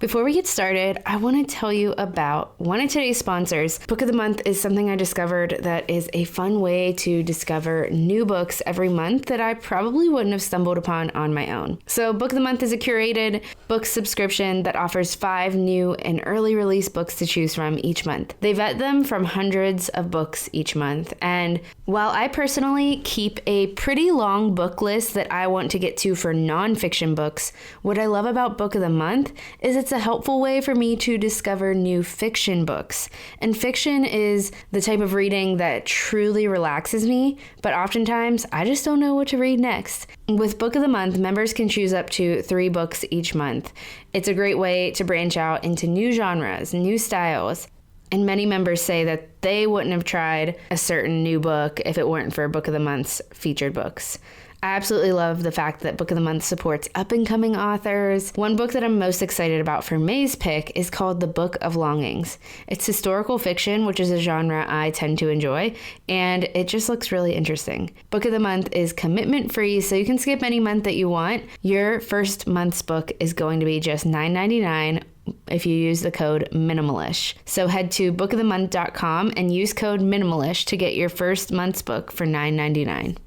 Before we get started, I want to tell you about one of today's sponsors. Book of the Month is something I discovered that is a fun way to discover new books every month that I probably wouldn't have stumbled upon on my own. So Book of the Month is a curated book subscription that offers 5 new and early release books to choose from each month. They vet them from hundreds of books each month. And while I personally keep a pretty long book list that I want to get to for nonfiction books, what I love about Book of the Month is it's a helpful way for me to discover new fiction books. And fiction is the type of reading that truly relaxes me, but oftentimes I just don't know what to read next. With Book of the Month, members can choose up to 3 books each month. It's a great way to branch out into new genres, new styles. And many members say that they wouldn't have tried a certain new book if it weren't for Book of the Month's featured books. I absolutely love the fact that Book of the Month supports up-and-coming authors. One book that I'm most excited about for May's pick is called The Book of Longings. It's historical fiction, which is a genre I tend to enjoy, and it just looks really interesting. Book of the Month is commitment-free, so you can skip any month that you want. Your first month's book is going to be just $9.99 if you use the code MINIMALISH. So head to bookofthemonth.com and use code MINIMALISH to get your first month's book for $9.99.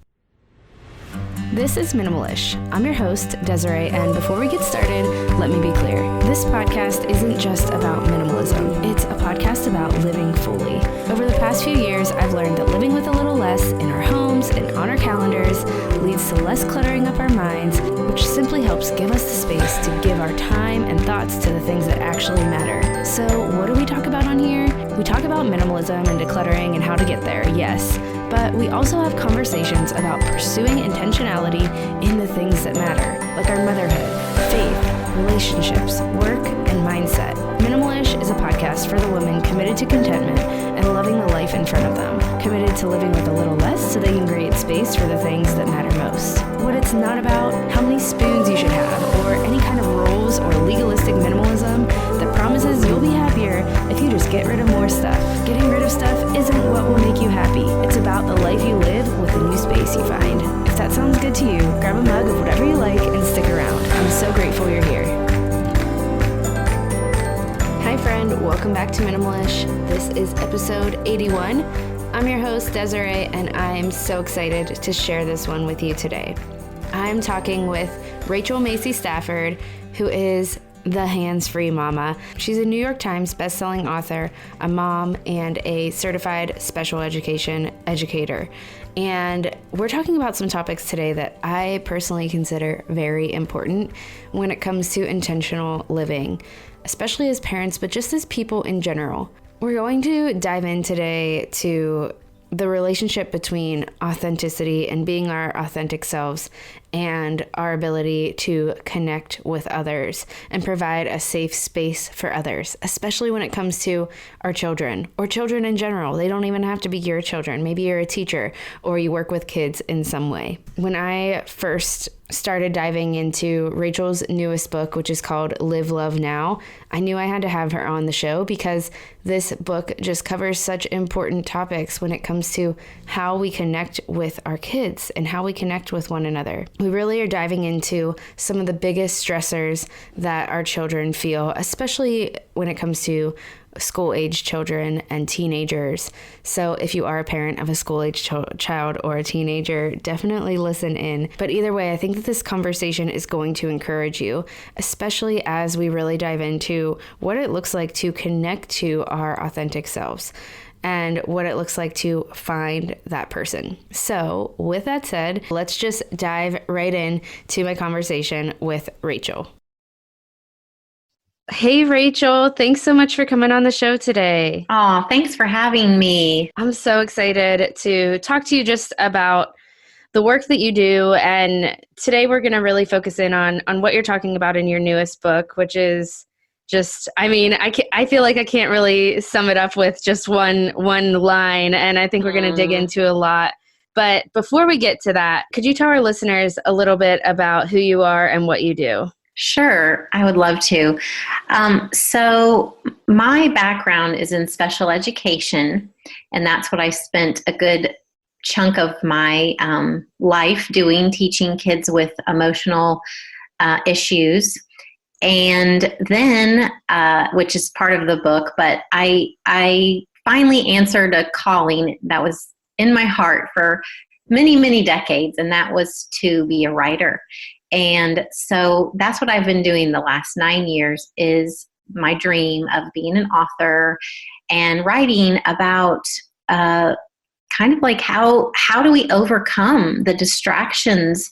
This is Minimalish. I'm your host, Desiree, and before we get started, let me be clear. This podcast isn't just about minimalism. It's a podcast about living fully. Over the past few years, I've learned that living with a little less in our homes and on our calendars leads to less cluttering up our minds, which simply helps give us the space to give our time and thoughts to the things that actually matter. So what do we talk about on here? We talk about minimalism and decluttering and how to get there, yes. But we also have conversations about pursuing intentionality in the things that matter, like our motherhood, faith, relationships, work, and mindset. Minimalish is a podcast for the women committed to contentment and loving the life in front of them, committed to living with a little less so they can create space for the things that matter most. What it's not about, how many spoons you should have, or any kind of rules or legalistic minimalism that promises you'll be happier if you just get rid of more stuff. Getting rid of stuff isn't what will make you happy. It's about the life you live with the new space you find. If that sounds good to you, grab a mug of whatever you like and stick around. I'm so grateful you're here. Hi friend, welcome back to Minimalish. This is episode 81. I'm your host, Desiree, and I'm so excited to share this one with you today. I'm talking with Rachel Macy Stafford, who is the hands-free mama. She's a New York Times Bestselling Author, a mom, and a certified special education educator. And we're talking about some topics today that I personally consider very important when it comes to intentional living, especially as parents, but just as people in general. We're going to dive in today to the relationship between authenticity and being our authentic selves and our ability to connect with others and provide a safe space for others, especially when it comes to our children or children in general. They don't even have to be your children. Maybe you're a teacher or you work with kids in some way. When I first started diving into Rachel's newest book, which is called Live, Love, Now, I knew I had to have her on the show because this book just covers such important topics when it comes to how we connect with our kids and how we connect with one another. We really are diving into some of the biggest stressors that our children feel, especially when it comes to school-age children and teenagers. So if you are a parent of a school-age child or a teenager, definitely listen in. But either way, I think that this conversation is going to encourage you, especially as we really dive into what it looks like to connect to our authentic selves and what it looks like to find that person. So with that said, let's just dive right in to my conversation with Rachel. Hey, Rachel, thanks so much for coming on the show today. Oh, thanks for having me. I'm so excited to talk to you just about the work that you do. And today we're going to really focus in on what you're talking about in your newest book, which is just, I feel like I can't really sum it up with just one line. And I think we're going to dig into a lot. But before we get to that, could you tell our listeners a little bit about who you are and what you do? Sure, I would love to. So my background is in special education, and that's what I spent a good chunk of my life doing, teaching kids with emotional issues. And then, which is part of the book, but I finally answered a calling that was in my heart for many, many decades, and that was to be a writer. And so that's what I've been doing the last 9 years, is my dream of being an author and writing about kind of like how do we overcome the distractions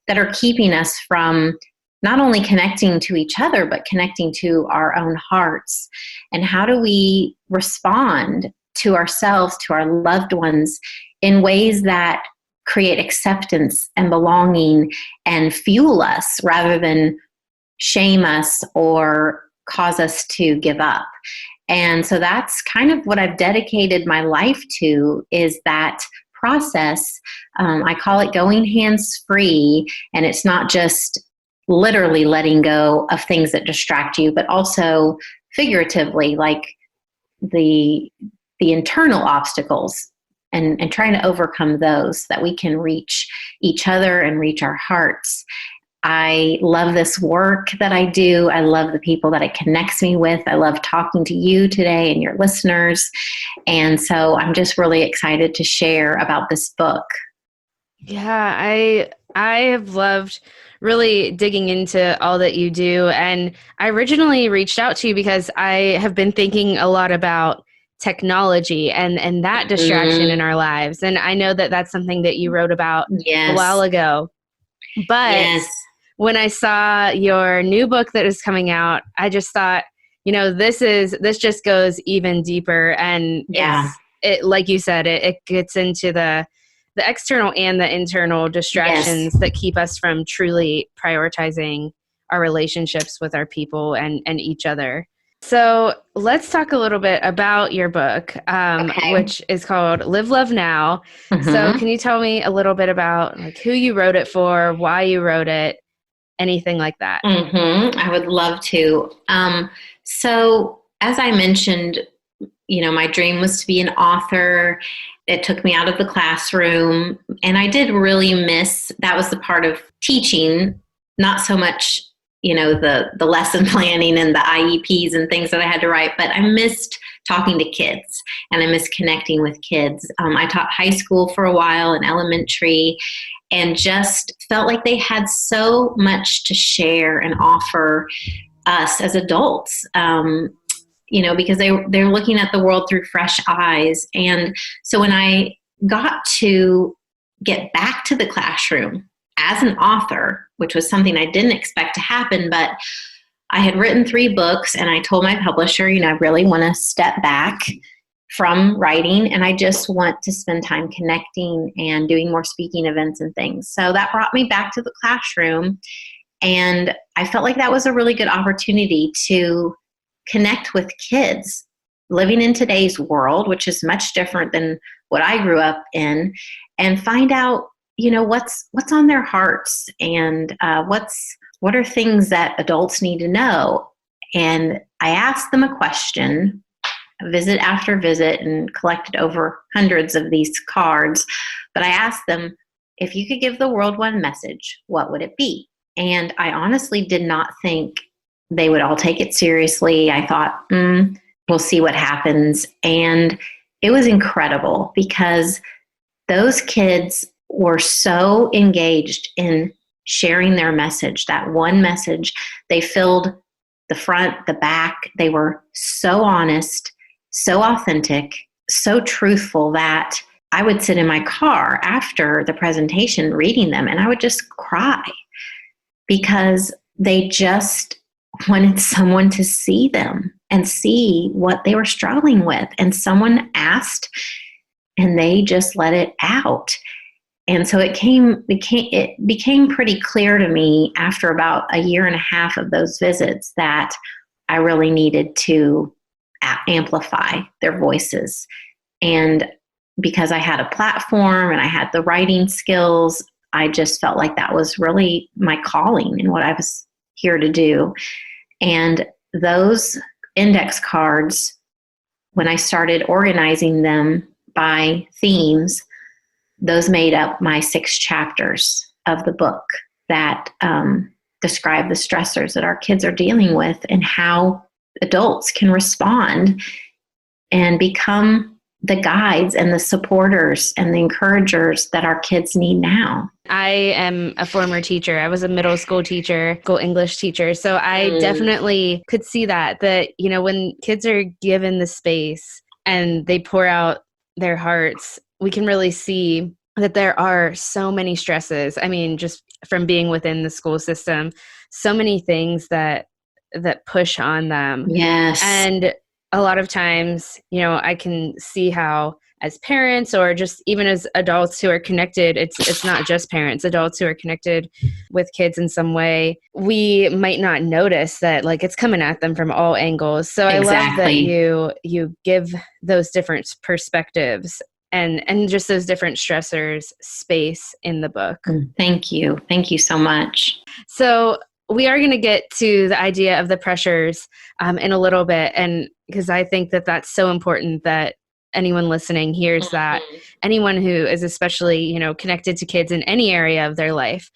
that are keeping us from not only connecting to each other, but connecting to our own hearts. And how do we respond to ourselves, to our loved ones, in ways that create acceptance and belonging and fuel us rather than shame us or cause us to give up. And so that's kind of what I've dedicated my life to, is that process. I call it going hands free. And it's not just literally letting go of things that distract you, but also figuratively, like the internal obstacles, and trying to overcome those, so that we can reach each other and reach our hearts. I love this work that I do. I love the people that it connects me with. I love talking to you today and your listeners. And so I'm just really excited to share about this book. Yeah, I have loved really digging into all that you do. And I originally reached out to you because I have been thinking a lot about technology and that distraction in our lives. And I know that that's something that you wrote about a while Yes. ago. But Yes. when I saw your new book that is coming out, I just thought, this just goes even deeper. And Yeah. it like you said, it gets into the external and the internal Yes. distractions that keep us from truly prioritizing our relationships with our people and each other. So let's talk a little bit about your book, Okay. which is called Live, Love Now. So Mm-hmm. can you tell me a little bit about like who you wrote it for, why you wrote it, anything like that? Mm-hmm. I would love to. So as I mentioned, my dream was to be an author. It took me out of the classroom, and I did really miss, that was the part of teaching, not so much, the lesson planning and the IEPs and things that I had to write, but I missed talking to kids, and I missed connecting with kids. I taught high school for a while and elementary, and just felt like they had so much to share and offer us as adults. Because they're looking at the world through fresh eyes. And so when I got to get back to the classroom as an author, which was something I didn't expect to happen, but I had written 3 books, and I told my publisher, I really want to step back from writing, and I just want to spend time connecting and doing more speaking events and things. So that brought me back to the classroom, and I felt like that was a really good opportunity to connect with kids living in today's world, which is much different than what I grew up in, and find out, what's on their hearts, and what are things that adults need to know. And I asked them a question, visit after visit, and collected over hundreds of these cards. But I asked them, if you could give the world one message, what would it be? And I honestly did not think they would all take it seriously. I thought, we'll see what happens. And it was incredible, because those kids were so engaged in sharing their message, that one message. They filled the front, the back. They were so honest, so authentic, so truthful, that I would sit in my car after the presentation reading them, and I would just cry, because they just wanted someone to see them and see what they were struggling with. And someone asked, and they just let it out. And so it became pretty clear to me after about a year and a half of those visits that I really needed to amplify their voices. And because I had a platform and I had the writing skills, I just felt like that was really my calling and what I was here to do. And those index cards, when I started organizing them by themes, those made up my 6 chapters of the book that describe the stressors that our kids are dealing with and how adults can respond and become the guides and the supporters and the encouragers that our kids need now. I am a former teacher. I was a middle school teacher, school English teacher. So I definitely could see that, when kids are given the space and they pour out their hearts, we can really see that there are so many stresses. I mean, just from being within the school system, so many things that push on them. Yes. And a lot of times, I can see how as parents or just even as adults who are connected, it's not just parents, adults who are connected with kids in some way, we might not notice that like it's coming at them from all angles. So I love that you give those different perspectives and just those different stressors space in the book. Thank you. Thank you so much. So we are going to get to the idea of the pressures in a little bit. And because I think that that's so important that anyone listening hears that, anyone who is especially, connected to kids in any area of their life.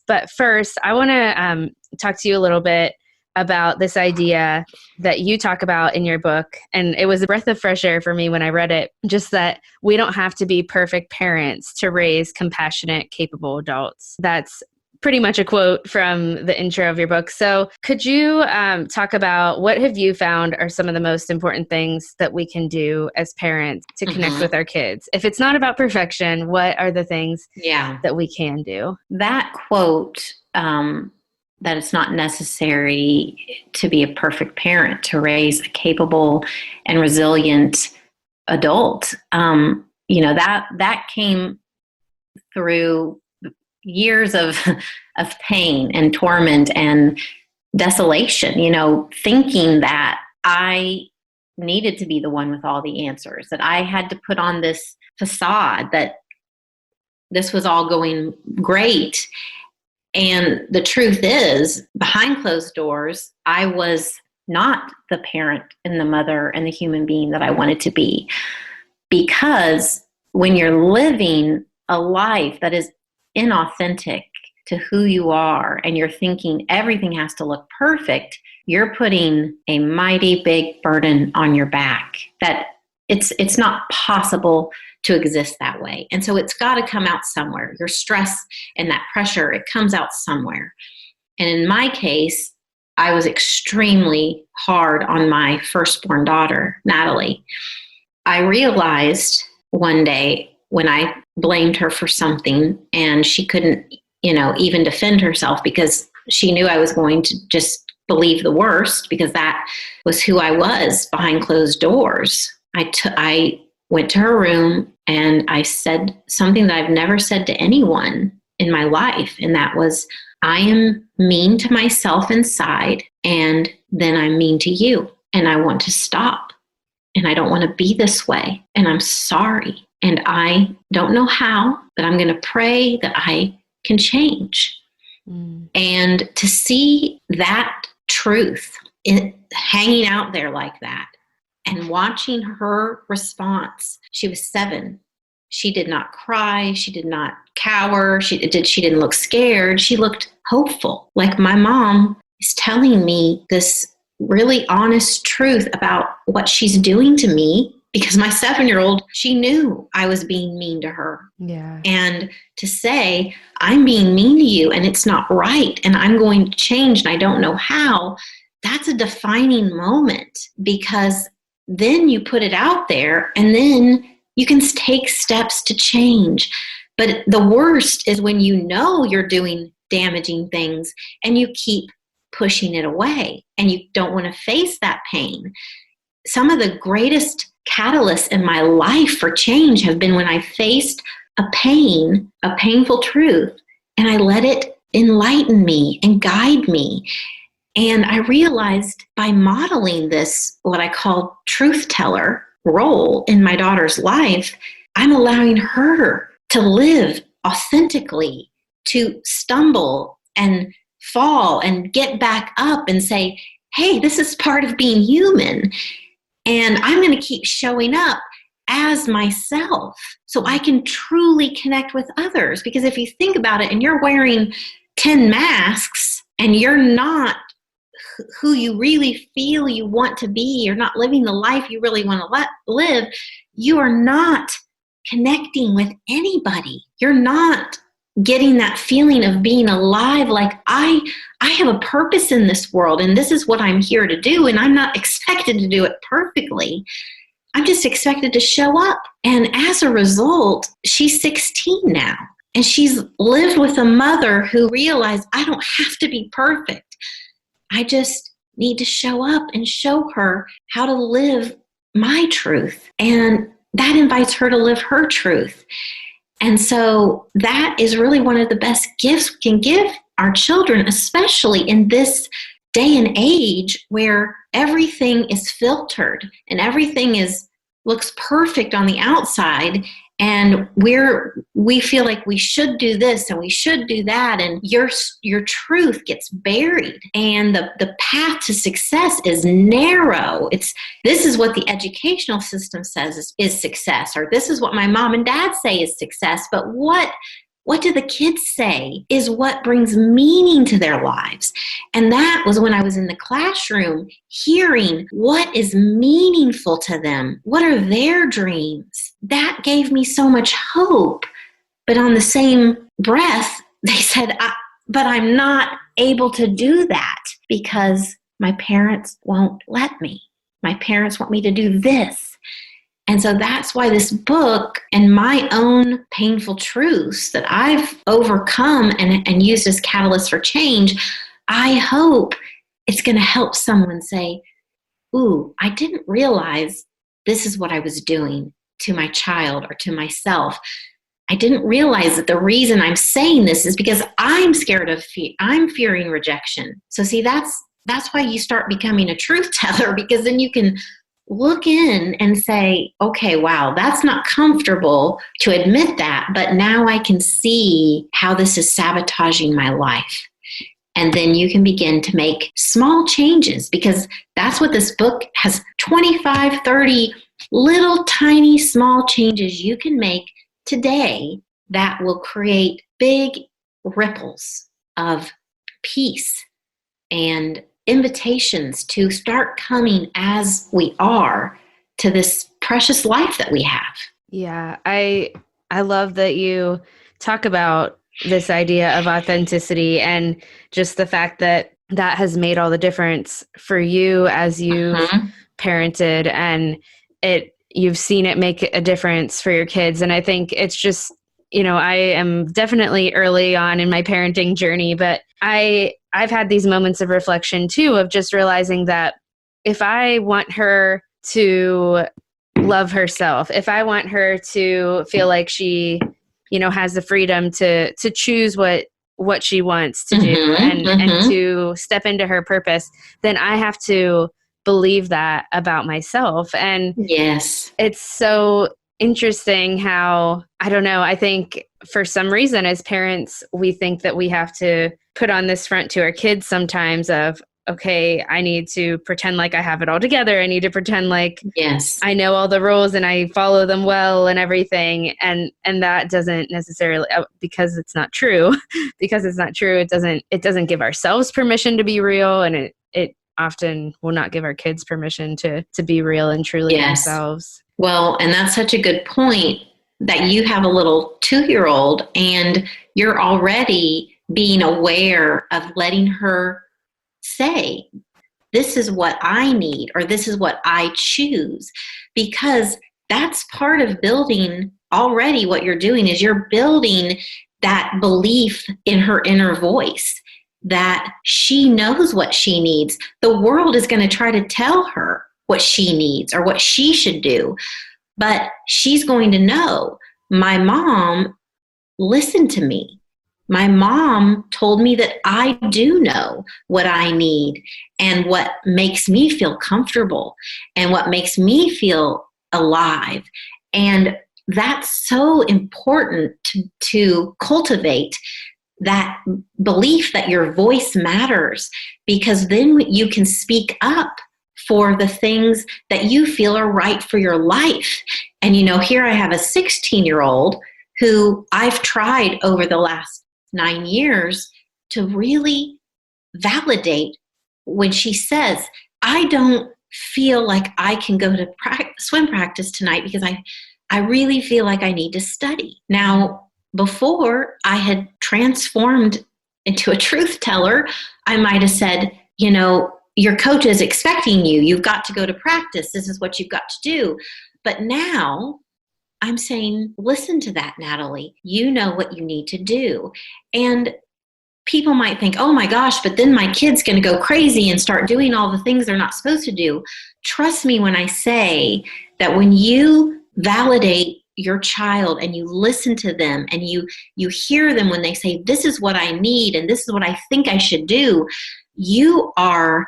But first, I want to talk to you a little bit about this idea that you talk about in your book. And it was a breath of fresh air for me when I read it, just that we don't have to be perfect parents to raise compassionate, capable adults. That's pretty much a quote from the intro of your book. So could you talk about what have you found are some of the most important things that we can do as parents to connect with our kids? If it's not about perfection, what are the things that we can do? That quote, that it's not necessary to be a perfect parent to raise a capable and resilient adult, that came through years of pain and torment and desolation, thinking that I needed to be the one with all the answers, that I had to put on this facade that this was all going great. And the truth is, behind closed doors, I was not the parent and the mother and the human being that I wanted to be. Because when you're living a life that is inauthentic to who you are and you're thinking everything has to look perfect, you're putting a mighty big burden on your back that it's not possible to exist that way. And so it's got to come out somewhere. Your stress and that pressure, it comes out somewhere. And in my case, I was extremely hard on my firstborn daughter, Natalie. I realized one day when I blamed her for something and she couldn't, even defend herself because she knew I was going to just believe the worst because that was who I was behind closed doors. I went to her room and I said something that I've never said to anyone in my life. And that was, I am mean to myself inside and then I'm mean to you. And I want to stop. And I don't want to be this way. And I'm sorry. And I don't know how, but I'm going to pray that I can change. And to see that truth hanging out there like that and watching her response. She was 7. She did not cry. She did not cower. She didn't look scared. She looked hopeful. Like my mom is telling me this really honest truth about what she's doing to me, because my 7-year-old, she knew I was being mean to her. Yeah. And to say, I'm being mean to you and it's not right and I'm going to change and I don't know how, that's a defining moment, because then you put it out there and then you can take steps to change. But the worst is when you know you're doing damaging things and you keep pushing it away and you don't want to face that pain. Some of the greatest catalysts in my life for change have been when I faced a painful truth, and I let it enlighten me and guide me. And I realized by modeling this, what I call truth teller role in my daughter's life, I'm allowing her to live authentically, to stumble and fall and get back up and say, hey, this is part of being human. And I'm going to keep showing up as myself so I can truly connect with others. Because if you think about it and you're wearing 10 masks, and you're not who you really feel you want to be, you're not living the life you really want to live, you are not connecting with anybody. You're not getting that feeling of being alive, like I have a purpose in this world and this is what I'm here to do, and I'm not expected to do it perfectly. I'm just expected to show up. And as a result, she's 16 now. And she's lived with a mother who realized I don't have to be perfect. I just need to show up and show her how to live my truth. And that invites her to live her truth. And so that is really one of the best gifts we can give our children, especially in this day and age where everything is filtered and everything looks perfect on the outside, and we feel like we should do this and we should do that, and your truth gets buried, and the path to success is narrow. This is what the educational system says is success, or this is what my mom and dad say is success, but what do the kids say is what brings meaning to their lives? And that was when I was in the classroom hearing what is meaningful to them. What are their dreams? That gave me so much hope. But on the same breath, they said, but I'm not able to do that because my parents won't let me. My parents want me to do this. And so that's why this book and my own painful truths that I've overcome and used as catalysts for change, I hope it's going to help someone say, ooh, I didn't realize this is what I was doing to my child or to myself. I didn't realize that the reason I'm saying this is because I'm scared of I'm fearing rejection. So see, that's why you start becoming a truth teller, because then you can look in and say, okay, wow, that's not comfortable to admit that, but now I can see how this is sabotaging my life. And then you can begin to make small changes, because that's what this book has, 25, 30 little tiny small changes you can make today that will create big ripples of peace and invitations to start coming as we are to this precious life that we have. Yeah, I love that you talk about this idea of authenticity and just the fact that that has made all the difference for you as you've parented, and you've seen it make a difference for your kids. And I think it's just, I am definitely early on in my parenting journey, but I've had these moments of reflection too, of just realizing that if I want her to love herself, if I want her to feel like she, has the freedom to choose what she wants to do and to step into her purpose, then I have to believe that about myself. And yes, it's so interesting how, I don't know, I think for some reason as parents, we think that we have to put on this front to our kids sometimes of, okay, I need to pretend like I have it all together. I need to pretend like yes, I know all the rules and I follow them well and everything. And that doesn't necessarily, because it's not true, it doesn't give ourselves permission to be real. And it often will not give our kids permission to be real and truly themselves. Well, and that's such a good point, that you have a little 2-year-old and you're already being aware of letting her say, this is what I need, or this is what I choose, because that's part of building. Already what you're doing is you're building that belief in her inner voice that she knows what she needs. The world is going to try to tell her what she needs or what she should do, but she's going to know, my mom listened to me. My mom told me that I do know what I need and what makes me feel comfortable and what makes me feel alive. And that's so important to cultivate that belief that your voice matters, because then you can speak up for the things that you feel are right for your life. And here I have a 16-year-old who I've tried over the last 9 years to really validate when she says, I don't feel like I can go to swim practice tonight because I really feel like I need to study. Now, before I had transformed into a truth teller, I might have said, your coach is expecting you. You've got to go to practice. This is what you've got to do. But now I'm saying, listen to that, Natalie. You know what you need to do. And people might think, oh my gosh, but then my kid's going to go crazy and start doing all the things they're not supposed to do. Trust me when I say that when you validate your child and you listen to them and you hear them when they say, this is what I need and this is what I think I should do, you are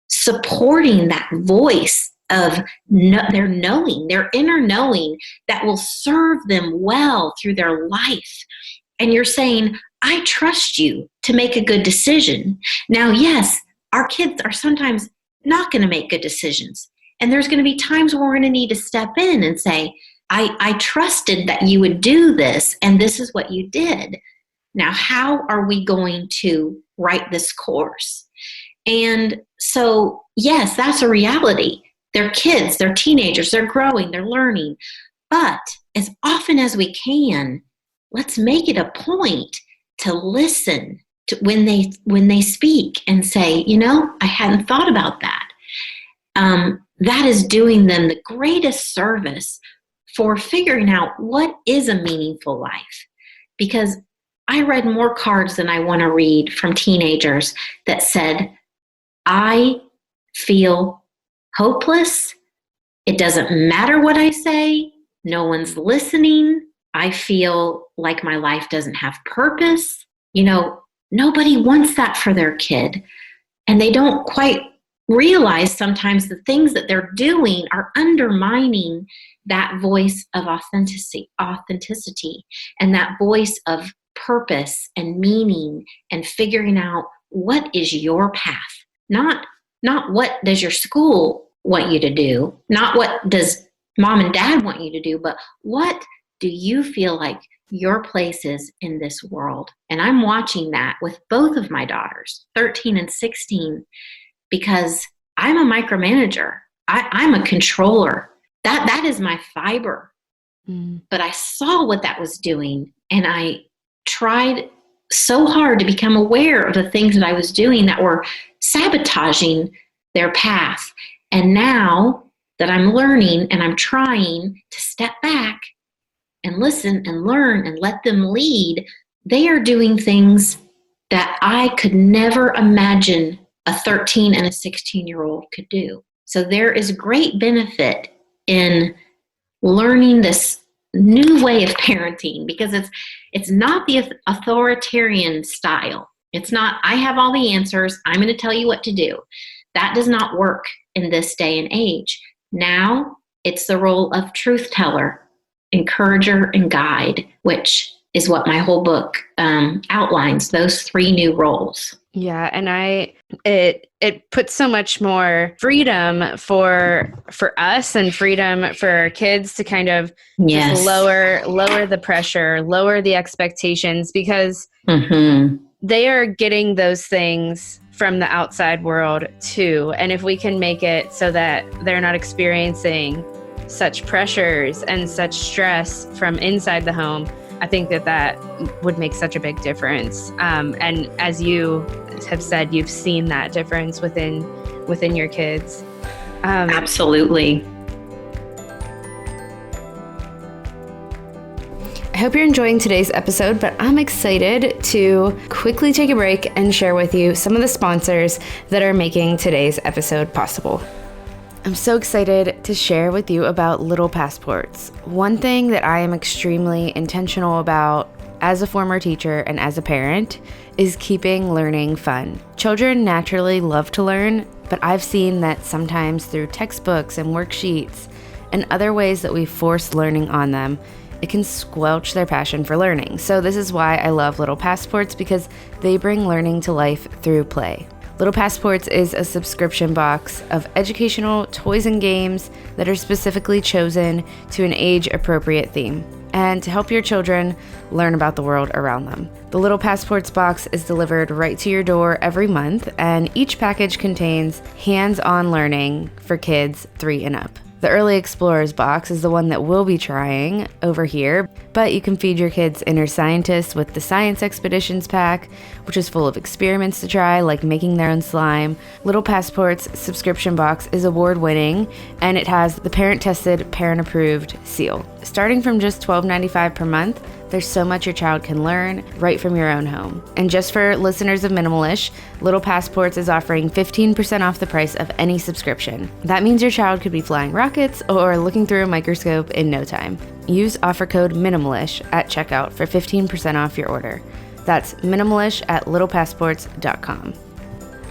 supporting that voice of their knowing, their inner knowing that will serve them well through their life. And you're saying, I trust you to make a good decision. Now, yes, our kids are sometimes not going to make good decisions. And there's going to be times where we're going to need to step in and say, I trusted that you would do this, and this is what you did. Now, how are we going to write this course? And so, yes, that's a reality. They're kids, they're teenagers, they're growing, they're learning. But as often as we can, let's make it a point to listen to when they speak and say, I hadn't thought about that. That is doing them the greatest service for figuring out what is a meaningful life. Because I read more cards than I want to read from teenagers that said, I feel hopeless. It doesn't matter what I say. No one's listening. I feel like my life doesn't have purpose. Nobody wants that for their kid. And they don't quite realize sometimes the things that they're doing are undermining that voice of authenticity and that voice of purpose and meaning and figuring out what is your path. Not what does your school want you to do, not what does mom and dad want you to do, but what do you feel like your place is in this world? And I'm watching that with both of my daughters, 13 and 16, because I'm a micromanager. I'm a controller. That is my fiber. But I saw what that was doing, and I tried so hard to become aware of the things that I was doing that were sabotaging their path. And now that I'm learning and I'm trying to step back and listen and learn and let them lead, they are doing things that I could never imagine a 13 and a 16-year-old could do. So there is great benefit in learning this new way of parenting, because it's not the authoritarian style. It's not, I have all the answers, I'm going to tell you what to do. That does not work in this day and age. Now it's the role of truth teller, encourager, and guide, which is what my whole book outlines, those three new roles. Yeah, and it puts so much more freedom for us and freedom for our kids to kind of just lower the pressure, lower the expectations, because they are getting those things from the outside world too. And if we can make it so that they're not experiencing such pressures and such stress from inside the home, I think that would make such a big difference. And as you have said, you've seen that difference within your kids. Absolutely. I hope you're enjoying today's episode, but I'm excited to quickly take a break and share with you some of the sponsors that are making today's episode possible. I'm so excited to share with you about Little Passports. One thing that I am extremely intentional about as a former teacher and as a parent is keeping learning fun. Children naturally love to learn, but I've seen that sometimes through textbooks and worksheets and other ways that we force learning on them, it can squelch their passion for learning. So this is why I love Little Passports, because they bring learning to life through play. Little Passports is a subscription box of educational toys and games that are specifically chosen to an age-appropriate theme and to help your children learn about the world around them. The Little Passports box is delivered right to your door every month, and each package contains hands-on learning for kids 3 and up. The Early Explorers box is the one that we'll be trying over here, but you can feed your kids inner scientists with the Science Expeditions pack, which is full of experiments to try, like making their own slime. Little Passport's subscription box is award-winning, and it has the parent-tested, parent-approved seal. Starting from just $12.95 per month, there's so much your child can learn right from your own home. And just for listeners of Minimalish, Little Passports is offering 15% off the price of any subscription. That means your child could be flying rockets or looking through a microscope in no time. Use offer code Minimalish at checkout for 15% off your order. That's Minimalish at littlepassports.com.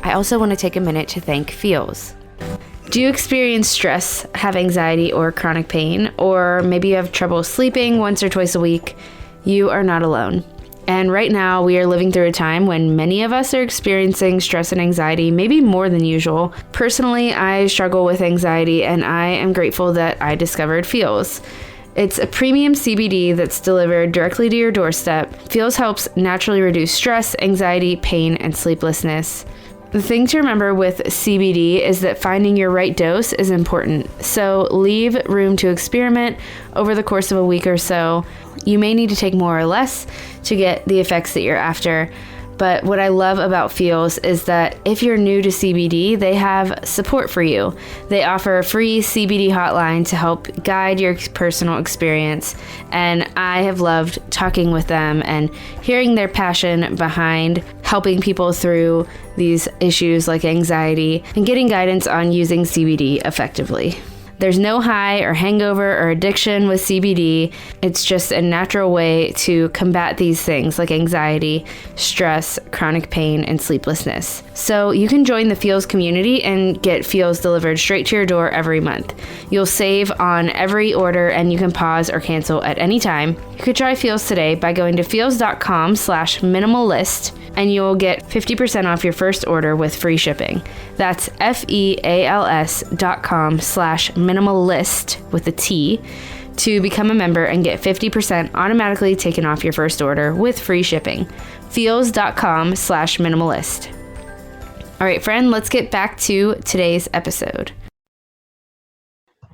I also want to take a minute to thank Feels. Do you experience stress, have anxiety or chronic pain, or maybe you have trouble sleeping once or twice a week? You are not alone. And right now, we are living through a time when many of us are experiencing stress and anxiety, maybe more than usual. Personally, I struggle with anxiety, and I am grateful that I discovered Feels. It's a premium CBD that's delivered directly to your doorstep. Feels helps naturally reduce stress, anxiety, pain, and sleeplessness. The thing to remember with CBD is that finding your right dose is important, so leave room to experiment over the course of a week or so. You may need to take more or less to get the effects that you're after. But what I love about Feels is that if you're new to CBD, they have support for you. They offer a free CBD hotline to help guide your personal experience. And I have loved talking with them and hearing their passion behind helping people through these issues like anxiety and getting guidance on using CBD effectively. There's no high or hangover or addiction with CBD. It's just a natural way to combat these things like anxiety, stress, chronic pain, and sleeplessness. So you can join the Feels community and get Feels delivered straight to your door every month. You'll save on every order and you can pause or cancel at any time. You could try Feels today by going to feels.com/minimalist and you'll get 50% off your first order with free shipping. That's feals.com/minimalist with a T to become a member and get 50% automatically taken off your first order with free shipping. feals.com/minimalist. All right, friend, let's get back to today's episode.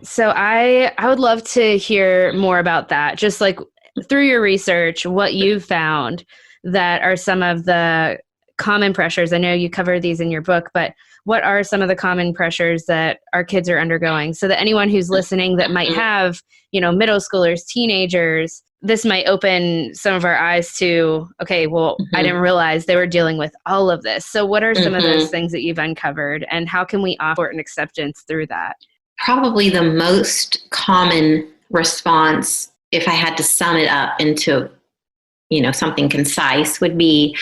So I would love to hear more about that. Just like through your research, what you've found that are some of the common pressures. I know you cover these in your book, but what are some of the common pressures that our kids are undergoing so that anyone who's listening that might have, middle schoolers, teenagers, this might open some of our eyes to, okay, well, I didn't realize they were dealing with all of this. So what are some of those things that you've uncovered and how can we offer an acceptance through that? Probably the most common response, if I had to sum it up into something concise, would be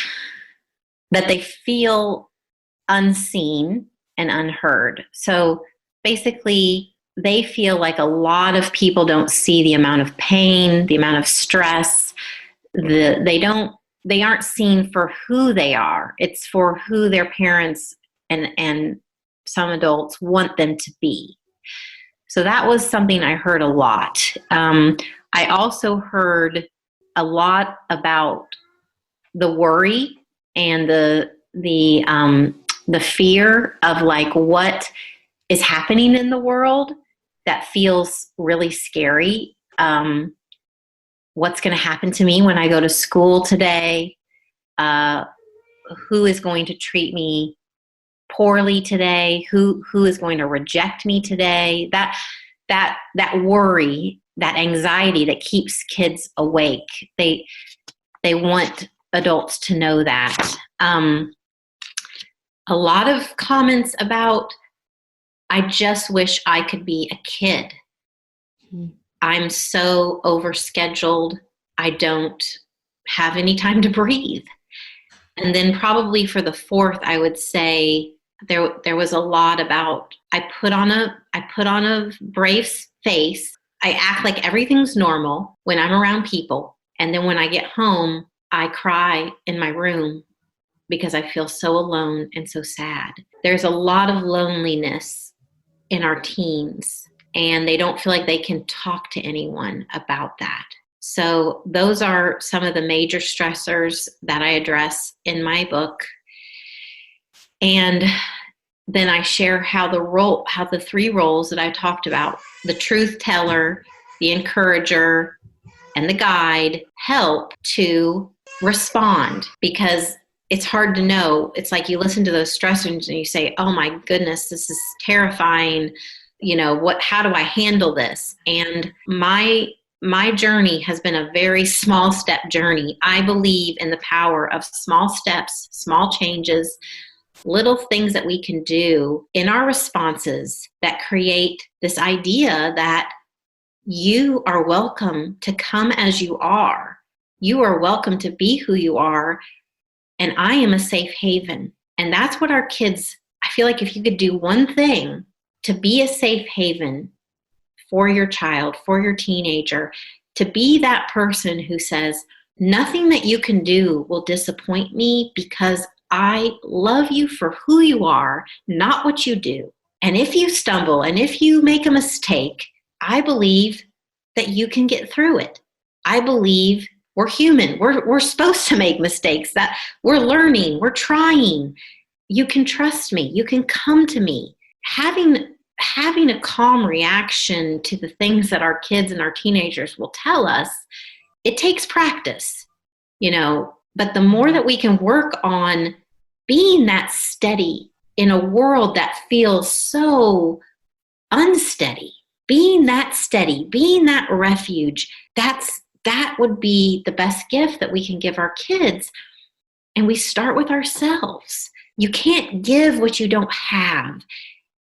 that they feel unseen and unheard. So basically, they feel like a lot of people don't see the amount of pain, the amount of stress. They aren't seen for who they are. It's for who their parents and some adults want them to be. So that was something I heard a lot. I also heard a lot about the worry and the fear of like what is happening in the world that feels really scary. What's going to happen to me when I go to school today? Who is going to treat me poorly today? Who is going to reject me today? That worry, that anxiety that keeps kids awake. They want adults to know that. A lot of comments about, I just wish I could be a kid. I'm so overscheduled. I don't have any time to breathe. And then probably for the fourth, I would say there was a lot about, I put on a brave face. I act like everything's normal when I'm around people. And then when I get home, I cry in my room because I feel so alone and so sad. There's a lot of loneliness in our teens, and they don't feel like they can talk to anyone about that. So those are some of the major stressors that I address in my book. And then I share how the three roles that I talked about, the truth teller, the encourager, and the guide, help to respond, because it's hard to know. It's like you listen to those stressors and you say, oh my goodness, this is terrifying. How do I handle this? And my journey has been a very small step journey. I believe in the power of small steps, small changes, little things that we can do in our responses that create this idea that you are welcome to come as you are. You are welcome to be who you are. And I am a safe haven. And that's what our kids, I feel like if you could do one thing to be a safe haven for your child, for your teenager, to be that person who says, nothing that you can do will disappoint me because I love you for who you are, not what you do. And if you stumble and if you make a mistake, I believe that you can get through it. I believe we're human. We're supposed to make mistakes, that we're learning, we're trying. You can trust me. You can come to me. Having a calm reaction to the things that our kids and our teenagers will tell us, it takes practice, but the more that we can work on being that steady in a world that feels so unsteady, being that steady, being that refuge, that would be the best gift that we can give our kids. And we start with ourselves. You can't give what you don't have.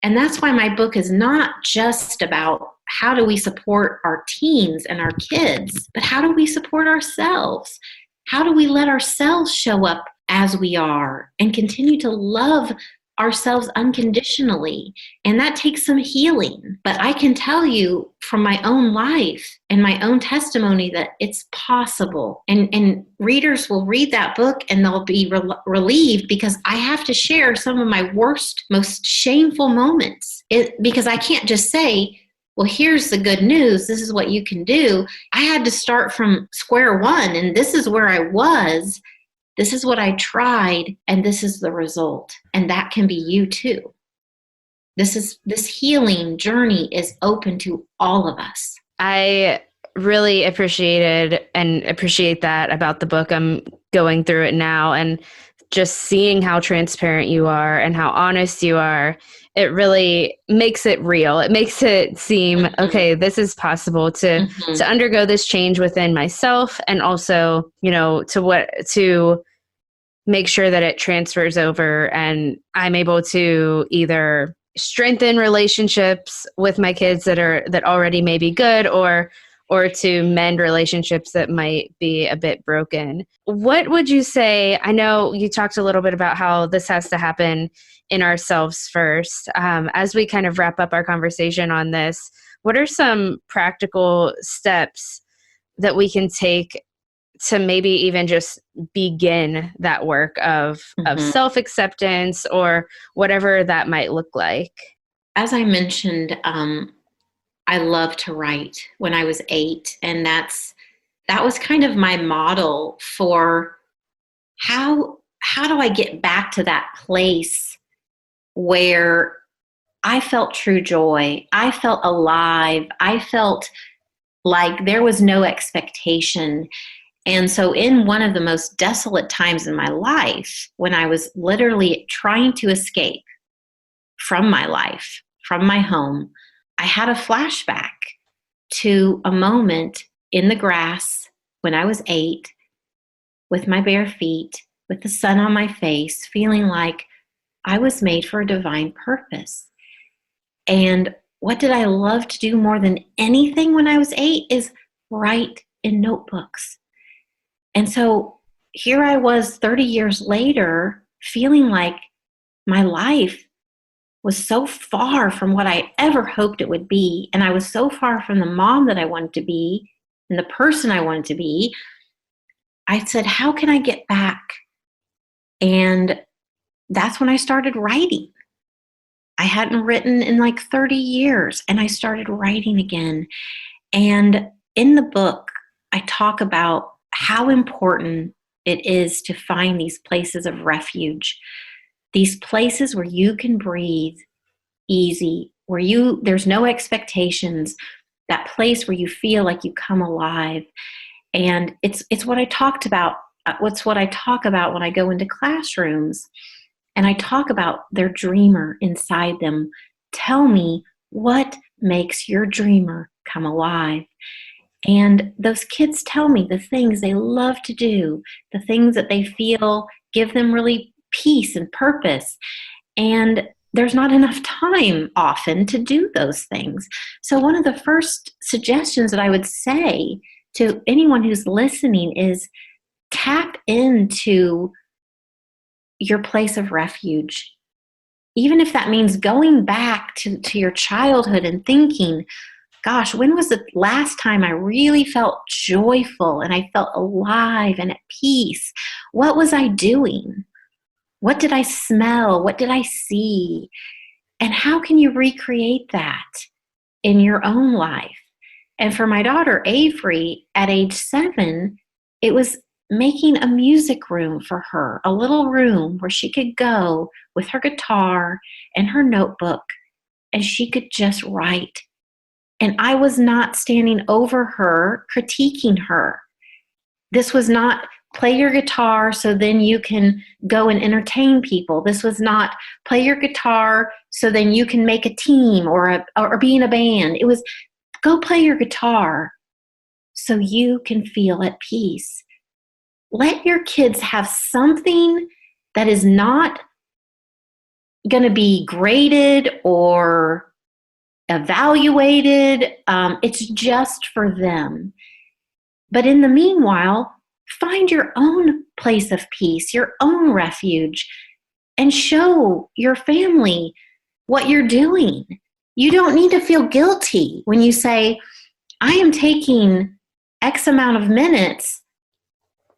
And that's why my book is not just about how do we support our teens and our kids, but how do we support ourselves? How do we let ourselves show up as we are and continue to love ourselves unconditionally? And that takes some healing. But I can tell you from my own life and my own testimony that it's possible. And readers will read that book and they'll be relieved, because I have to share some of my worst, most shameful moments. Because I can't just say, well, here's the good news. This is what you can do. I had to start from square one, and this is where I was. This is what I tried, and this is the result. And that can be you too. This healing journey is open to all of us. I really appreciate that about the book. I'm going through it now, and just seeing how transparent you are and how honest you are, it really makes it real. It makes it seem, okay, this is possible to undergo this change within myself, and also, to make sure that it transfers over and I'm able to either strengthen relationships with my kids that already may be good, or to mend relationships that might be a bit broken. What would you say? I know you talked a little bit about how this has to happen in ourselves first. As we kind of wrap up our conversation on this, what are some practical steps that we can take to maybe even just begin that work of self-acceptance, or whatever that might look like? As I mentioned, I love to write when I was 8, and that was kind of my model for how do I get back to that place where I felt true joy, I felt alive, I felt like there was no expectation. And so in one of the most desolate times in my life, when I was literally trying to escape from my life, from my home, I had a flashback to a moment in the grass when I was 8, with my bare feet, with the sun on my face, feeling like I was made for a divine purpose. And what did I love to do more than anything when I was 8 is write in notebooks. And so here I was 30 years later, feeling like my life was so far from what I ever hoped it would be. And I was so far from the mom that I wanted to be and the person I wanted to be. I said, how can I get back And that's when I started writing. I hadn't written in like 30 years, and I started writing again. And in the book, I talk about how important it is to find these places of refuge, these places where you can breathe easy, where there's no expectations, that place where you feel like you come alive. And it's what I talked about. What's what I talk about when I go into classrooms and I talk about their dreamer inside them. Tell me what makes your dreamer come alive. And those kids tell me the things they love to do, the things that they feel give them really peace and purpose. And there's not enough time often to do those things. So, one of the first suggestions that I would say to anyone who's listening is tap into your place of refuge. Even if that means going back to your childhood and thinking, gosh, when was the last time I really felt joyful and I felt alive and at peace? What was I doing? What did I smell? What did I see? And how can you recreate that in your own life? And for my daughter, Avery, at age 7, it was making a music room for her, a little room where she could go with her guitar and her notebook, and she could just write. And I was not standing over her, critiquing her. This was not play your guitar so then you can go and entertain people. This was not play your guitar so then you can make a team or be in a band. It was go play your guitar so you can feel at peace. Let your kids have something that is not going to be graded or evaluated. It's just for them. But in the meanwhile, find your own place of peace, your own refuge, and show your family what you're doing. You don't need to feel guilty when you say, I am taking X amount of minutes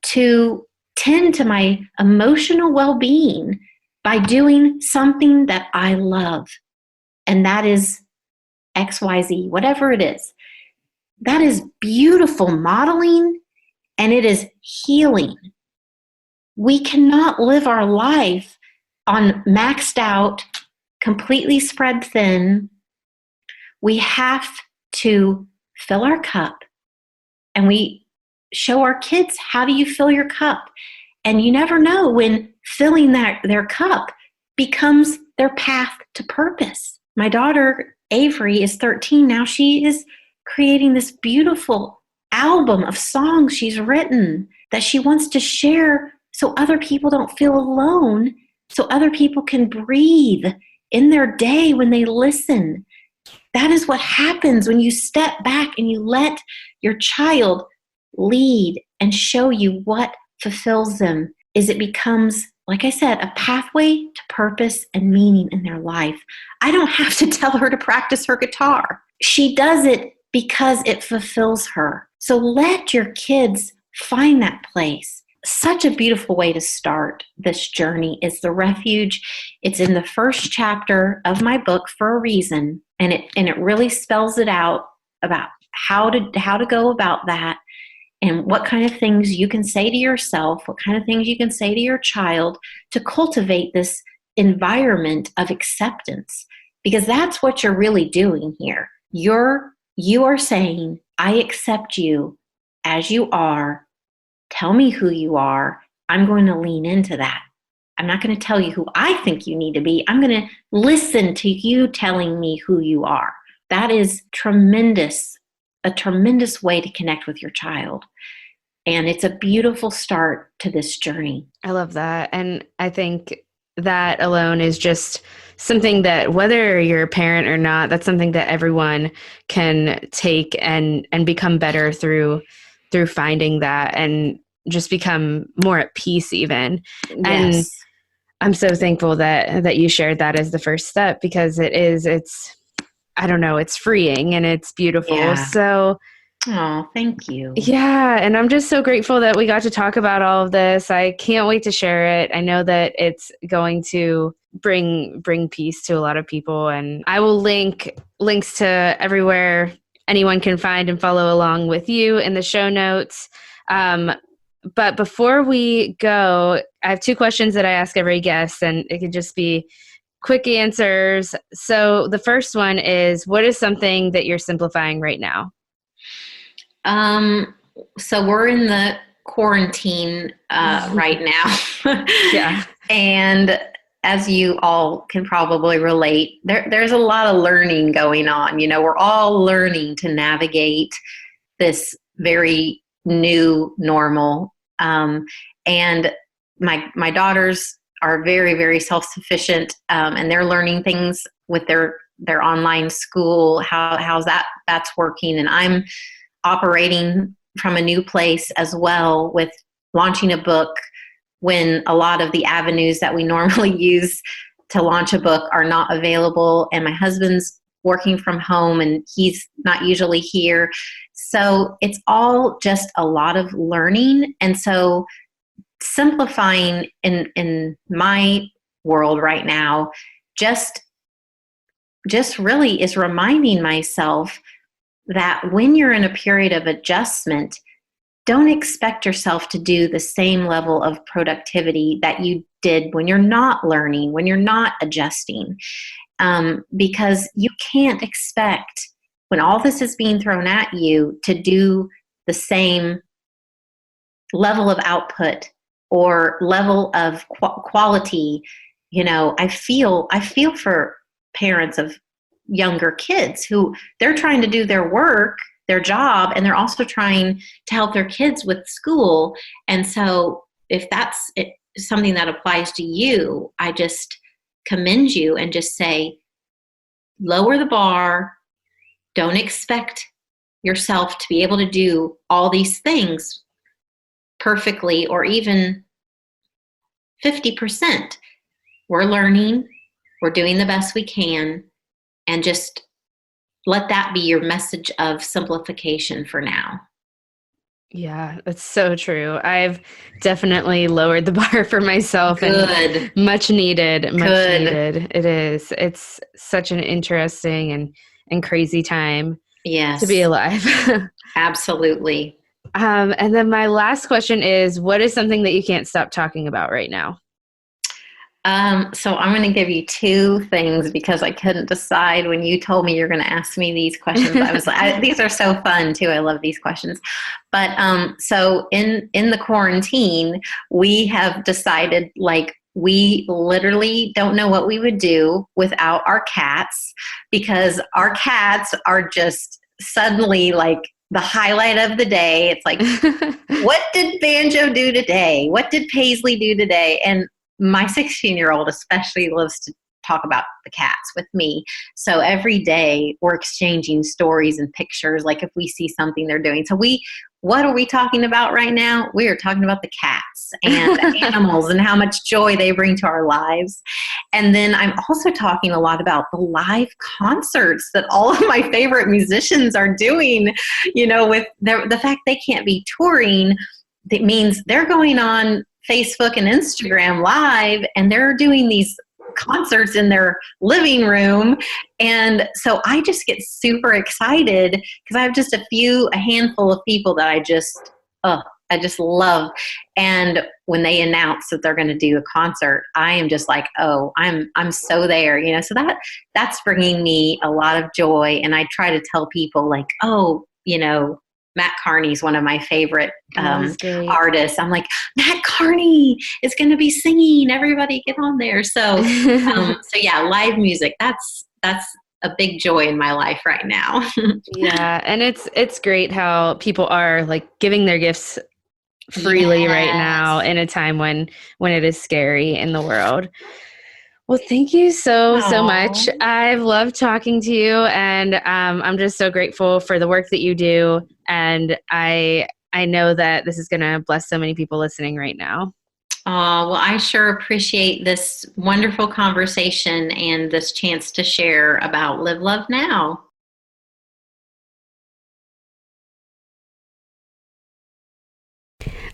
to tend to my emotional well-being by doing something that I love. And that is XYZ, whatever it is. That is beautiful modeling, and it is healing. We cannot live our life on maxed out, completely spread thin. We have to fill our cup, and we show our kids, how do you fill your cup? And you never know when filling their cup becomes their path to purpose. My daughter, Avery, is 13 now. She is creating this beautiful album of songs she's written that she wants to share so other people don't feel alone, so other people can breathe in their day when they listen. That is what happens when you step back and you let your child lead and show you what fulfills them. Is it becomes, like I said, a pathway to purpose and meaning in their life. I don't have to tell her to practice her guitar. She does it because it fulfills her. So let your kids find that place. Such a beautiful way to start this journey is the refuge. It's in the first chapter of my book for a reason, and it really spells it out about how to go about that and what kind of things you can say to yourself, what kind of things you can say to your child to cultivate this environment of acceptance, because that's what you're really doing here. You are saying, I accept you as you are. Tell me who you are. I'm going to lean into that. I'm not going to tell you who I think you need to be. I'm going to listen to you telling me who you are. That is a tremendous way to connect with your child. And it's a beautiful start to this journey. I love that. And I think that alone is just something that, whether you're a parent or not, that's something that everyone can take and become better through finding that and just become more at peace even. Yes. And I'm so thankful that you shared that as the first step, because it's I don't know, it's freeing and it's beautiful. Yeah. So Oh, thank you. Yeah, and I'm just so grateful that we got to talk about all of this. I can't wait to share it. I know that it's going to bring peace to a lot of people, and I will link links to everywhere anyone can find and follow along with you in the show notes. Um, but before we go, I have two questions that I ask every guest, and it could just be quick answers. So the first one is, what is something that you're simplifying right now? Um, so we're in the quarantine right now. Yeah. And as you all can probably relate, there's a lot of learning going on. You know, we're all learning to navigate this very new normal. And my daughters are very, very self-sufficient, and they're learning things with their online school, how's that's working. And I'm operating from a new place as well, with launching a book when a lot of the avenues that we normally use to launch a book are not available. And my husband's working from home and he's not usually here. So it's all just a lot of learning. And so simplifying in my world right now just really is reminding myself that when you're in a period of adjustment, don't expect yourself to do the same level of productivity that you did when you're not learning, when you're not adjusting. Because you can't expect, when all this is being thrown at you, to do the same level of output or level of quality. You know, I feel for parents of younger kids who they're trying to do their work, their job, and they're also trying to help their kids with school. And so if that's something that applies to you, I just commend you and just say, lower the bar. Don't expect yourself to be able to do all these things perfectly or even 50%. We're learning, we're doing the best we can, and just let that be your message of simplification for now. Yeah, that's so true. I've definitely lowered the bar for myself and Good, much needed, much good. needed. It is. It's such an interesting and crazy time to be Yes, alive. absolutely. And then my last question is, what is something that you can't stop talking about right now? So I'm going to give you two things because I couldn't decide when you told me you're going to ask me these questions. I was like, these are so fun too. I love these questions. But so in the quarantine, we have decided, like, we literally don't know what we would do without our cats, because our cats are just suddenly like the highlight of the day. It's like, what did Banjo do today? What did Paisley do today? And my 16-year-old especially loves to talk about the cats with me. So every day we're exchanging stories and pictures, like if we see something they're doing. So what are we talking about right now? We are talking about the cats and animals and how much joy they bring to our lives. And then I'm also talking a lot about the live concerts that all of my favorite musicians are doing, you know, with the fact they can't be touring. That means they're going on Facebook and Instagram live and they're doing these concerts in their living room. And so I just get super excited because I have just a handful of people that I just love. And when they announce that they're going to do a concert, I am just like, oh, I'm so there, you know. So that's bringing me a lot of joy. And I try to tell people, like, oh, you know, Matt Carney's one of my favorite Oh, he's great. artists. I'm like, Matt Carney is going to be singing. Everybody get on there. So yeah, live music. That's a big joy in my life right now. Yeah, and it's great how people are like giving their gifts freely right now Yes. in a time when it is scary in the world. Well, thank you so much. Oh. I've loved talking to you, and I'm just so grateful for the work that you do. And I know that this is going to bless so many people listening right now. Oh, well, I sure appreciate this wonderful conversation and this chance to share about Live Love Now.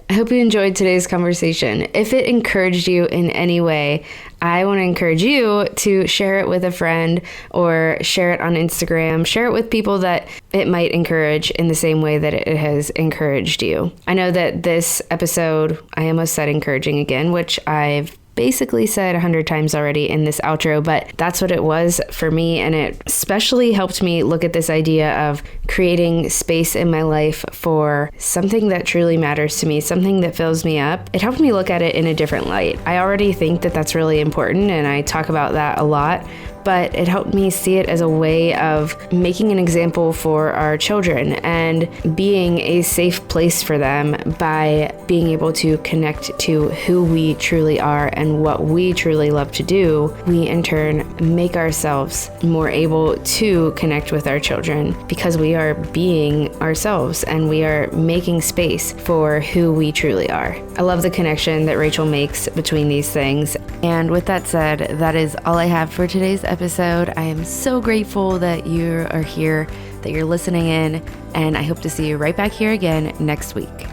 I hope you enjoyed today's conversation. If it encouraged you in any way, I want to encourage you to share it with a friend or share it on Instagram. Share it with people that it might encourage in the same way that it has encouraged you. I know that this episode, I almost said encouraging again, which I've basically said 100 times already in this outro, but that's what it was for me. And it especially helped me look at this idea of creating space in my life for something that truly matters to me, something that fills me up. It helped me look at it in a different light. I already think that that's really important, and I talk about that a lot, but it helped me see it as a way of making an example for our children and being a safe place for them by being able to connect to who we truly are and what we truly love to do. We in turn make ourselves more able to connect with our children because we are being ourselves and we are making space for who we truly are. I love the connection that Rachel makes between these things. And with that said, that is all I have for today's episode. I am so grateful that you are here, that you're listening in, and I hope to see you right back here again next week.